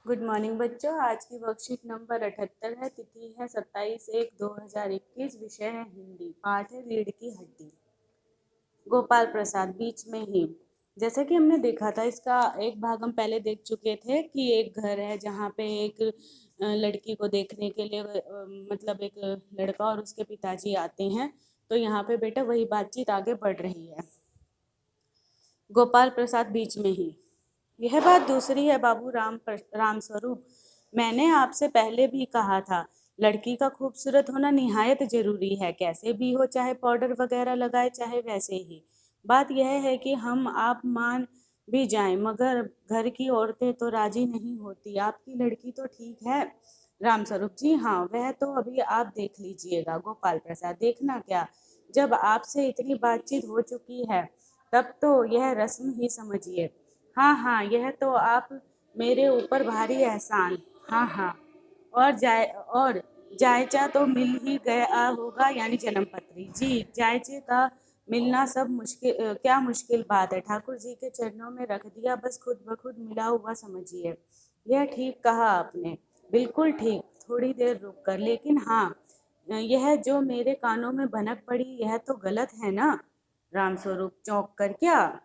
Good morning बच्चों। आज की वर्कशीट नंबर 78 है। तिथि है 27/1/2021। विषय है हिंदी। पाठ है रीढ़ की हड्डी। गोपाल प्रसाद बीच में ही। जैसे कि हमने देखा था, इसका एक भाग हम पहले देख चुके थे कि एक घर है जहाँ पे एक लड़की को देखने के लिए मतलब एक लड़का और उसके पिताजी आते हैं। तो यहाँ पे बेटा वही बातचीत आगे बढ़ रही है। गोपाल प्रसाद बीच में ही। यह बात दूसरी है बाबू राम स्वरूप। मैंने आपसे पहले भी कहा था, लड़की का खूबसूरत होना निहायत जरूरी है। कैसे भी हो, चाहे पाउडर वगैरह लगाए चाहे वैसे ही। बात यह है कि हम आप मान भी जाएं, मगर घर की औरतें तो राजी नहीं होती। आपकी लड़की तो ठीक है। रामस्वरूप जी हाँ, वह तो अभी आप देख लीजिएगा। गोपाल प्रसाद देखना क्या, जब आपसे इतनी बातचीत हो चुकी है तब तो यह रस्म ही समझिए। हाँ हाँ, यह तो आप मेरे ऊपर भारी एहसान। हाँ हाँ, और जायजा तो मिल ही गया होगा, यानी जन्म पत्री। जी, जायजे का मिलना सब क्या मुश्किल बात है। ठाकुर जी के चरणों में रख दिया, बस खुद ब खुद मिला हुआ समझिए। यह ठीक कहा आपने, बिल्कुल ठीक। थोड़ी देर रुक कर, लेकिन हाँ, यह जो मेरे कानों में भनक पड़ी यह तो गलत है ना। रामस्वरूप चौंक कर, क्या?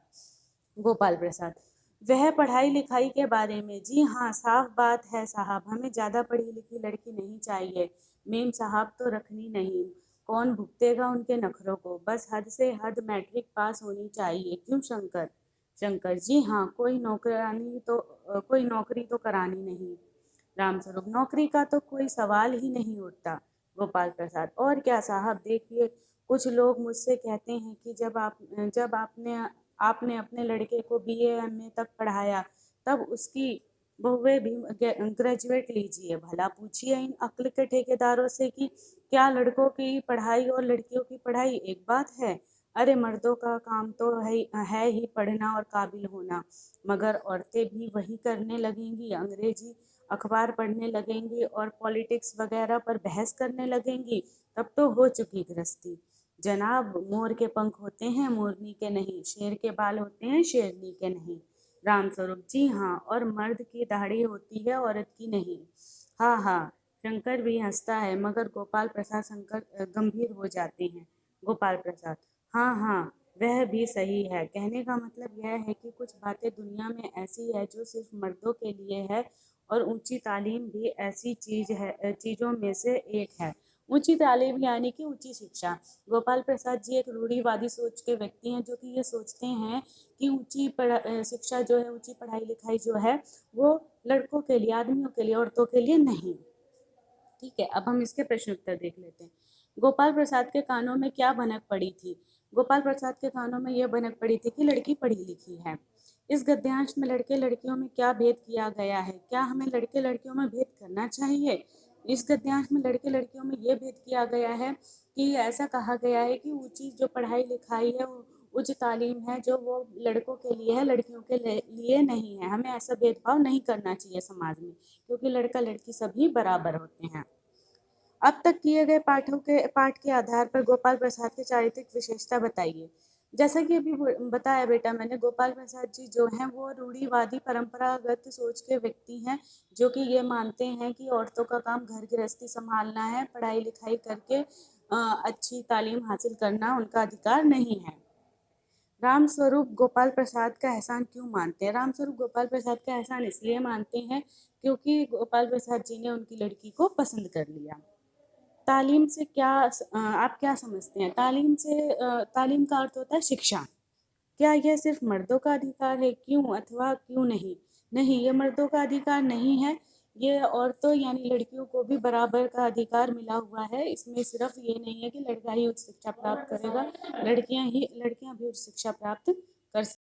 गोपाल प्रसाद, वह पढ़ाई लिखाई के बारे में। जी हाँ, साफ बात है साहब, हमें ज़्यादा पढ़ी लिखी लड़की नहीं चाहिए। मेम साहब तो रखनी नहीं। कौन भुगतेगा उनके नखरों को। बस हद से हद मैट्रिक पास होनी चाहिए। क्यों शंकर? शंकर, जी हाँ, कोई नौकरी तो करानी नहीं। रामस्वरूप, नौकरी का तो कोई सवाल ही नहीं उठता। गोपाल प्रसाद, और क्या साहब, देखिए, कुछ लोग मुझसे कहते हैं कि जब आपने आपने अपने लड़के को बीए एमए तक पढ़ाया, तब उसकी बहुएं भी ग्रेजुएट लीजिए। भला पूछिए इन अक्ल के ठेकेदारों से कि क्या लड़कों की पढ़ाई और लड़कियों की पढ़ाई एक बात है? अरे, मर्दों का काम तो है ही पढ़ना और काबिल होना, मगर औरतें भी वही करने लगेंगी। अंग्रेजी अखबार पढ़ने लगेंगी और पॉलिटिक्स वगैरह पर बहस करने लगेंगी, तब तो हो चुकी गृहस्थी। जनाब, मोर के पंख होते हैं, मोरनी के नहीं। शेर के बाल होते हैं, शेरनी के नहीं। रामस्वरूप, जी हाँ, और मर्द की दाढ़ी होती है, औरत की नहीं। हाँ हाँ। शंकर भी हंसता है, मगर गोपाल प्रसाद शंकर गंभीर हो जाते हैं। गोपाल प्रसाद, हाँ हाँ, वह भी सही है। कहने का मतलब यह है कि कुछ बातें दुनिया में ऐसी है जो सिर्फ मर्दों के लिए है, और ऊंची तालीम भी ऐसी चीजों में से एक है। ऊंची तालीम यानी कि ऊंची शिक्षा। गोपाल प्रसाद जी एक रूढ़िवादी सोच के व्यक्ति हैं, जो कि ये सोचते हैं कि शिक्षा जो है, ऊंची पढ़ाई लिखाई जो है, वो लड़कों के लिए, आदमियों के लिए, औरतों के लिए नहीं। ठीक है, अब हम इसके प्रश्न उत्तर देख लेते हैं। गोपाल प्रसाद के कानों में क्या भनक पड़ी थी? गोपाल प्रसाद के कानों में यह भनक पड़ी थी कि लड़की पढ़ी लिखी है। इस गद्यांश में लड़के लड़कियों में क्या भेद किया गया है? क्या हमें लड़के लड़कियों में भेद करना चाहिए? इस गद्यांश में लड़के लड़कियों में यह भेद किया गया है कि ऐसा कहा गया है कि ऊंची जो पढ़ाई लिखाई है, उच्च तालीम है, जो वो लड़कों के लिए है, लड़कियों के लिए नहीं है। हमें ऐसा भेदभाव नहीं करना चाहिए समाज में, क्योंकि लड़का लड़की सभी बराबर होते हैं। अब तक किए गए पाठ के आधार पर गोपाल प्रसाद की चारित्रिक विशेषता बताइए। जैसा कि अभी बताया बेटा मैंने, गोपाल प्रसाद जी जो हैं वो रूढ़िवादी परंपरागत सोच के व्यक्ति हैं, जो कि ये मानते हैं कि औरतों का काम घर गृहस्थी संभालना है, पढ़ाई लिखाई करके अच्छी तालीम हासिल करना उनका अधिकार नहीं है। रामस्वरूप गोपाल प्रसाद का एहसान क्यों मानते हैं? रामस्वरूप गोपाल प्रसाद का एहसान इसलिए मानते हैं क्योंकि गोपाल प्रसाद जी ने उनकी लड़की को पसंद कर लिया। तालीम से आप क्या समझते हैं? तालीम का अर्थ होता है शिक्षा। क्या यह सिर्फ मर्दों का अधिकार है? क्यों अथवा क्यों नहीं? नहीं, ये मर्दों का अधिकार नहीं है। ये औरतों यानी लड़कियों को भी बराबर का अधिकार मिला हुआ है। इसमें सिर्फ ये नहीं है कि लड़का ही उच्च शिक्षा प्राप्त करेगा, लड़कियां भी उच्च शिक्षा प्राप्त कर